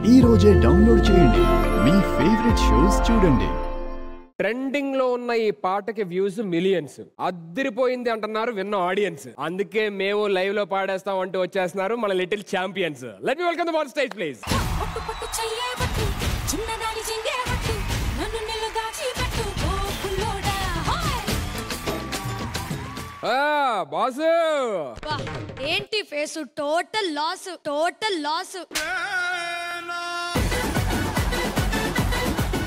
ఈ రోజే డౌన్లోడ్ చేయండి, మీ ఫేవరెట్ షోస్ చూడండి. ట్రెండింగ్ లో ఉన్న ఈ పాటకి వ్యూస్ మిలియన్స్, అద్దరిపోయింది అంటున్నారు విన్న ఆడియన్స్. అందుకే మేము లైవ్ లో పాడేస్తాం అంటూ వచ్చేస్తున్నారు మన little champions. Let me welcome to on stage please. Boss ఏంటి ఫేస్ టోటల్ లాస్.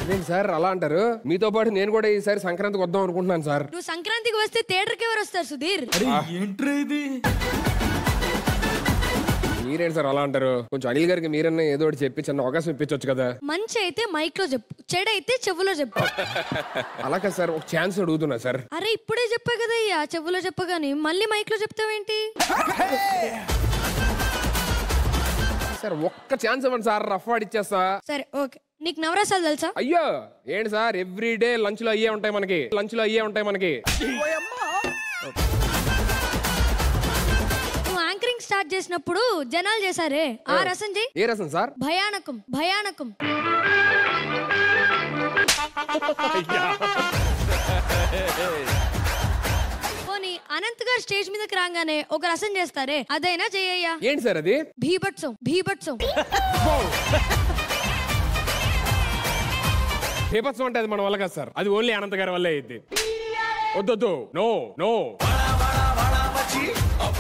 అదేంటి సార్ అలా అంటారు? మీతో పాటు నేను కూడా ఈసారి సంక్రాంతికి వద్దాం అనుకుంటున్నాను సార్. నువ్వు సంక్రాంతికి వస్తే థియేటర్కి ఎవరు వస్తారు సుధీర్? మీరేంటి సార్ అలా అంటారు? కొంచెం అనిల్ గారికి మీరన్నా ఏదో ఒకటి చెప్పి చిన్న అవకాశం ఇప్పించవచ్చు కదా. మంచి అయితే మైక్ లో చెప్పు, చెడైతే చెవులో చెప్పు. అలా కదా సార్, ఒక ఛాన్స్ అడుగుతున్నా సార్. అరే ఇప్పుడే చెప్పా కదా అయ్యా, చెవులో చెప్పగాని మళ్ళీ మైక్ లో చెప్తావేంటి? సార్ ఒక్క ఛాన్స్ ఇవ్వండి సార్, రఫ్ ఆడిచ్చేస్తా. సరే ఓకే. నీకు నవరసాలు తెలుసా? అయ్యో ఏంటి సార్, ఎవ్రీ డే లంచ్ లో అయ్యే ఉంటాయి మనకి. నువ్వు యాంకరింగ్ స్టార్ట్ చేసినప్పుడు జనాలు చేశారే, ఆ రసం చెయ్యి. ఏ రసం సార్? భయానకం. పోనీ అనంత్ గారు స్టేజ్ మీదకి రాగానే ఒక రసం చేస్తారే, అదైనా చెయ్యయ్యా. ఏంటి సార్ అది? భీభత్సం. బీభత్సం అంటే అది మన వల్ల కాదు సార్, అది ఓన్లీ అనంత్ గారి వల్లే అయింది. వద్దు నో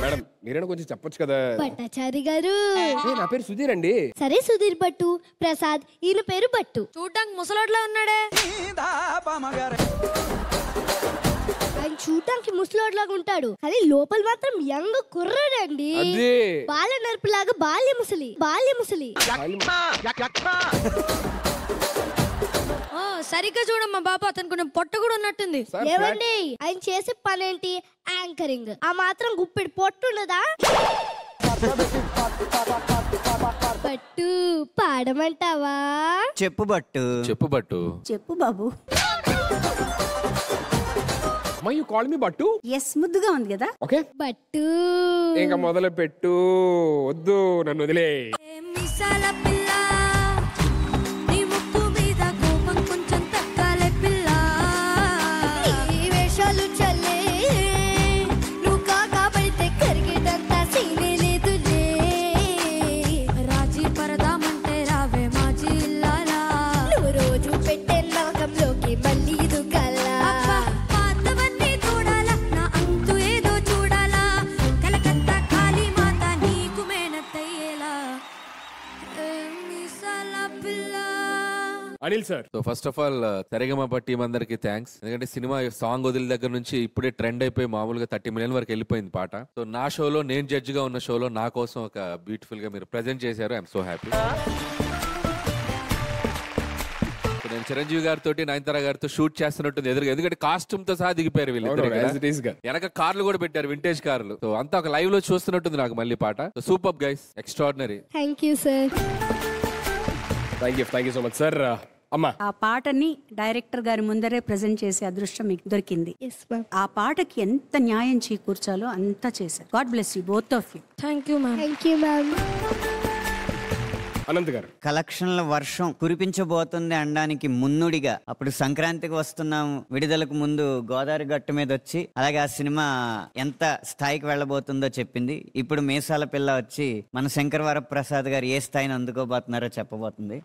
మేడం, మీరైనా కొంచెం చెప్పొచ్చు కదా. భట్టాచారి గారు, నా పేరు సుధీర్ అండి. సరే సుధీర్ భట్టు ప్రసాద్, ఈయన పేరు భట్టు. చూడ్డానికి ముసలోడ్లా ఉన్నాడే. ఆయన చూడటానికి ముసలోడ్లాగా ఉంటాడు, కానీ లోపల మాత్రం యంగ్ కుర్రాడండి. బాల నరుపులాగా బాల్య ముసలి. సరిగ్గా చూడమ్మా బాబు, అతను కొంచెం పొట్ట కూడా ఉన్నట్టుంది. ఏమండి, ఆయన చేసే పనేంటి? యాంకరింగ్. ఆ మాత్రం గుప్పెడు పొట్టుండదా? భట్టు పాడమంటావా? చెప్పు బాబు. యు కాల్ మీ బట్టు? ఎస్, ముద్దుగా ఉంది కదా. ఓకే భట్టు ఇంకా మొదలు పెట్టు. వద్దు నన్ను వదిలే. Anil sir, so first of all Sa Re Ga Ma Pa team అందరికి థ్యాంక్స్. ఎందుకంటే సినిమా సాంగ్ వదిలి దగ్గర నుంచి ఇప్పుడే ట్రెండ్ అయిపోయి మామూలుగా 30 million వరకు వెళ్ళిపోయింది పాట. సో నా షోలో, నేను జడ్జ్ గా ఉన్న షోలో నా కోసం ఒక బ్యూటిఫుల్ గా మీరు ప్రెజెంట్ చేశారు. I'm so happy. నేను చిరంజీవి గారితో, నయనతార గారితో షూట్ చేస్తున్నట్టుంది ఎదురుగా, ఎందుకంటే కాస్ట్యూమ్ తో సహా దిగిపోయారు వీళ్ళు. వెనక కార్లు కూడా పెట్టారు, వింటేజ్ కార్లు. సో అంతా ఒక లైవ్ లో చూస్తున్నట్టుంది నాకు మళ్ళీ పాట. Super guys, extraordinary. Thank you sir. Thank you so much sir. అమ్మా, ఆ పాటని డైరెక్టర్ గారి ముందరే ప్రెజెంట్ చేసే అదృష్టం మీకు దొరికింది. ఆ పాటకి ఎంత న్యాయం చేకూర్చాలో అంతా చేశారు. God bless you both of you. Thank you ma'am. Anant గారు, కలెక్షన్ల వర్షం కురిపించబోతుంది అనడానికి మున్నుడిగా అప్పుడు సంక్రాంతికి వస్తున్నాము విడుదలకు ముందు గోదావరి గట్టు మీద వచ్చి, అలాగే ఆ సినిమా ఎంత స్థాయికి వెళ్ళబోతుందో చెప్పింది. ఇప్పుడు మీసాల పిల్ల వచ్చి మన శంకర్ వరప్రసాద్ గారు ఏ స్థాయిని అందుకోబోతున్నారో చెప్పబోతుంది.